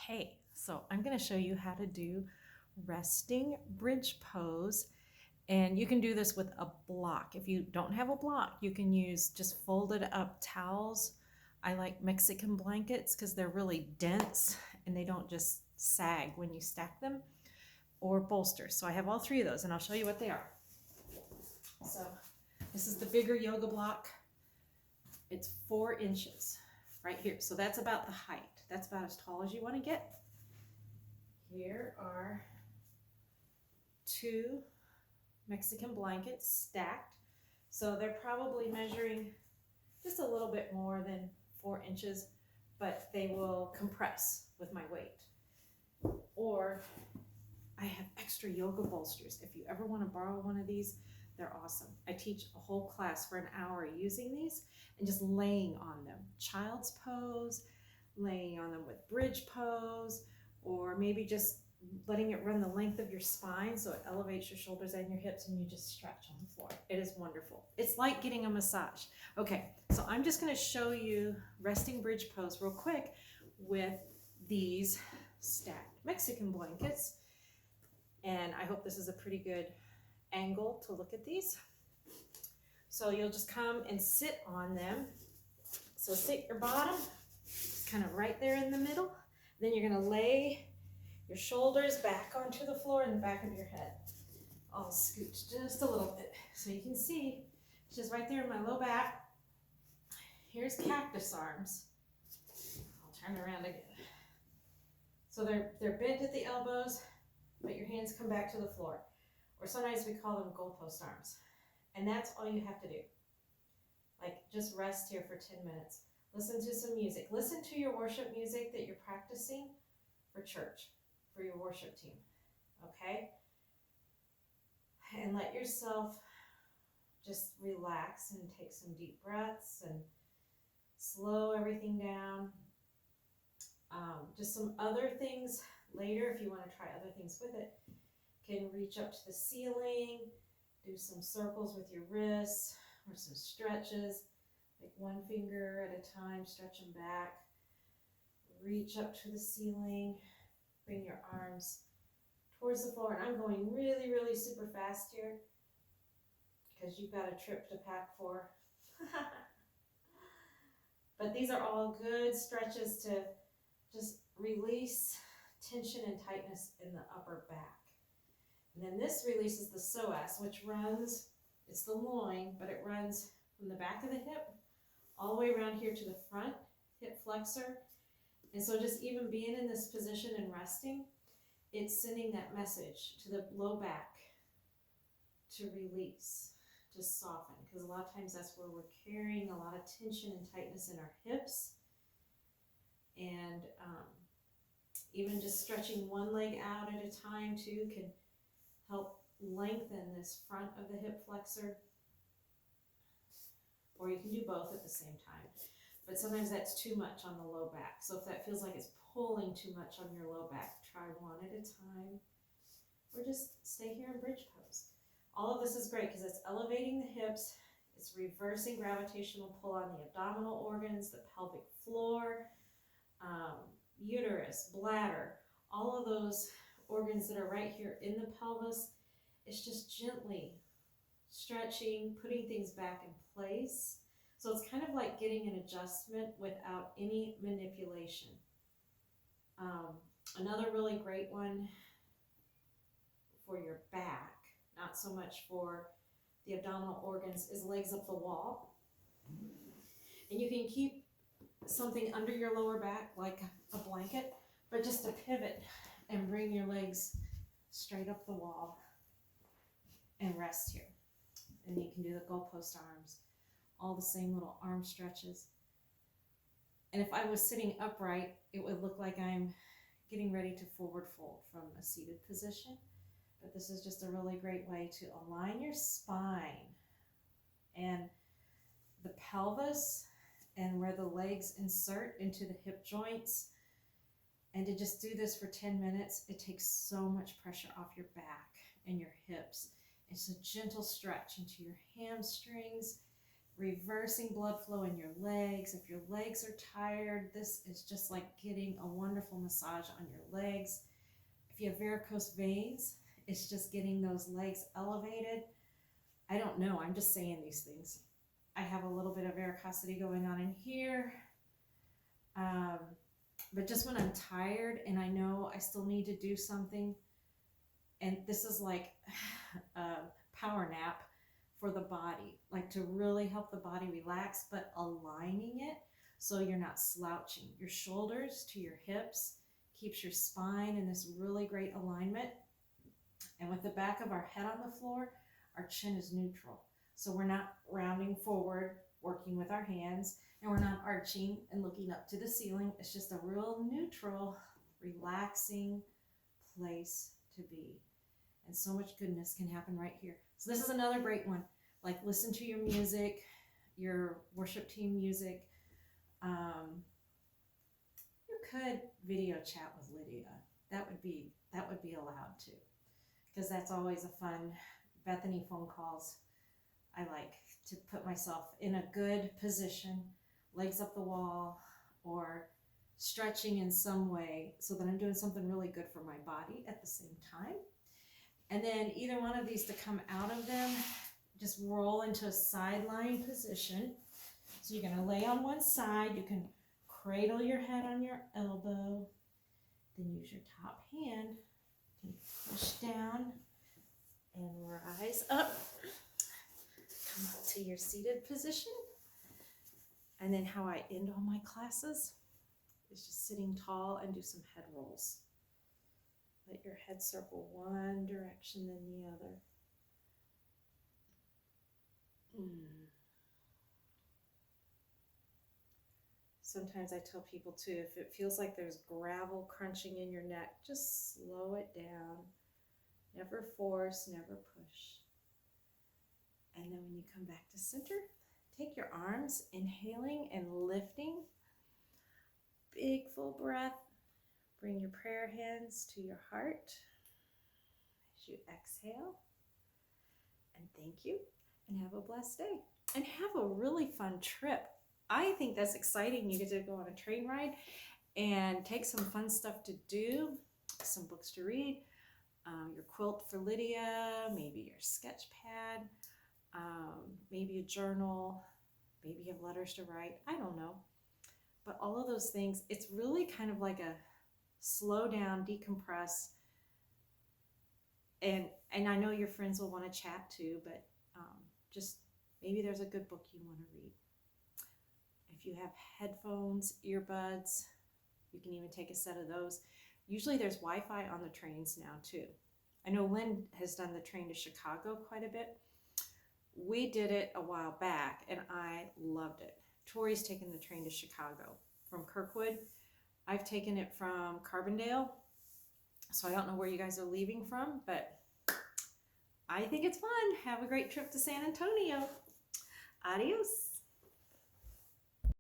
Okay, so I'm going to show you how to do resting bridge pose, and you can do this with a block. If you don't have a block, you can use just folded up towels. I like Mexican blankets because they're really dense and they don't just sag when you stack them, or bolsters. So I have all three of those and I'll show you what they are. So this is the bigger yoga block. It's 4 inches right here. So that's about the height. That's about as tall as you want to get. Here are 2 Mexican blankets stacked. So they're probably measuring just a little bit more than 4 inches, but they will compress with my weight. Or I have extra yoga bolsters. If you ever want to borrow one of these, they're awesome. I teach a whole class for an hour using these and just laying on them. Child's pose, laying on them with bridge pose, or maybe just letting it run the length of your spine so it elevates your shoulders and your hips and you just stretch on the floor. It is wonderful. It's like getting a massage. Okay, so I'm just going to show you resting bridge pose real quick with these stacked Mexican blankets. And I hope this is a pretty good angle to look at these. So you'll just come and sit on them. So sit your bottom kind of right there in the middle. Then you're going to lay your shoulders back onto the floor and the back of your head. I'll scoot just a little bit so you can see. It's just right there in my low back. Here's cactus arms. I'll turn around again. So they're bent at the elbows, but your hands come back to the floor. Or sometimes we call them goalpost arms. And that's all you have to do. Like, just rest here for 10 minutes. Listen to some music. Listen to your worship music that you're practicing for church, for your worship team, okay? And let yourself just relax and take some deep breaths and slow everything down. Just some other things later, if you want to try other things with it, can reach up to the ceiling, do some circles with your wrists, or some stretches, like 1 finger at a time, stretch them back. Reach up to the ceiling, bring your arms towards the floor. And I'm going really, really super fast here because you've got a trip to pack for. But these are all good stretches to just release tension and tightness in the upper back. And then this releases the psoas, which runs, it's the loin, but it runs from the back of the hip all the way around here to the front hip flexor. And so just even being in this position and resting, it's sending that message to the low back to release, to soften, because a lot of times that's where we're carrying a lot of tension and tightness in our hips. And even just stretching one leg out at a time too can help lengthen this front of the hip flexor. Or you can do both at the same time. But sometimes that's too much on the low back. So if that feels like it's pulling too much on your low back, try one at a time. Or just stay here in bridge pose. All of this is great because it's elevating the hips, it's reversing gravitational pull on the abdominal organs, the pelvic floor, uterus, bladder, all of those organs that are right here in the pelvis. It's just gently stretching, putting things back in place. So it's kind of like getting an adjustment without any manipulation. Another really great one for your back, not so much for the abdominal organs, is legs up the wall. And you can keep something under your lower back like a blanket, but just to pivot and bring your legs straight up the wall and rest here. And you can do the goalpost arms, all the same little arm stretches. And if I was sitting upright, it would look like I'm getting ready to forward fold from a seated position. But this is just a really great way to align your spine and the pelvis and where the legs insert into the hip joints. And to just do this for 10 minutes, it takes so much pressure off your back and your hips. It's a gentle stretch into your hamstrings, reversing blood flow in your legs. If your legs are tired, this is just like getting a wonderful massage on your legs. If you have varicose veins, it's just getting those legs elevated. I don't know, I'm just saying these things. I have a little bit of varicosity going on in here. But just when I'm tired and I know I still need to do something, and this is like a power nap for the body, like to really help the body relax, but aligning it so you're not slouching. Your shoulders to your hips keeps your spine in this really great alignment. And with the back of our head on the floor, our chin is neutral. So we're not rounding forward, working with our hands, and we're not arching and looking up to the ceiling. It's just a real neutral, relaxing place to be. And so much goodness can happen right here. So this is another great one. Like, listen to your music, your worship team music. You could video chat with Lydia. That would be allowed too, because that's always a fun Bethany phone calls. I like to put myself in a good position, legs up the wall, or stretching in some way so that I'm doing something really good for my body at the same time. And then either one of these to come out of them, just roll into a sideline position. So you're going to lay on one side. You can cradle your head on your elbow. Then use your top hand to push down and rise up. Come up to your seated position. And then how I end all my classes is just sitting tall and do some head rolls. Let your head circle one direction then the other. Sometimes I tell people too, if it feels like there's gravel crunching in your neck, just slow it down. Never force, never push. And then when you come back to center, take your arms, inhaling and lifting. Big full breath. Bring your prayer hands to your heart as you exhale. And thank you, and have a blessed day. And have a really fun trip. I think that's exciting. You get to go on a train ride and take some fun stuff to do, some books to read, your quilt for Lydia, maybe your sketch pad, maybe a journal, maybe you have letters to write. I don't know. But all of those things, it's really kind of like a slow down, decompress, and I know your friends will want to chat too, but just maybe there's a good book you want to read. If you have headphones, earbuds, you can even take a set of those. Usually there's Wi-Fi on the trains now too. I know Lynn has done the train to Chicago quite a bit. We did it a while back and I loved it. Tori's taken the train to Chicago from Kirkwood. I've taken it from Carbondale, so I don't know where you guys are leaving from, but I think it's fun. Have a great trip to San Antonio. Adios.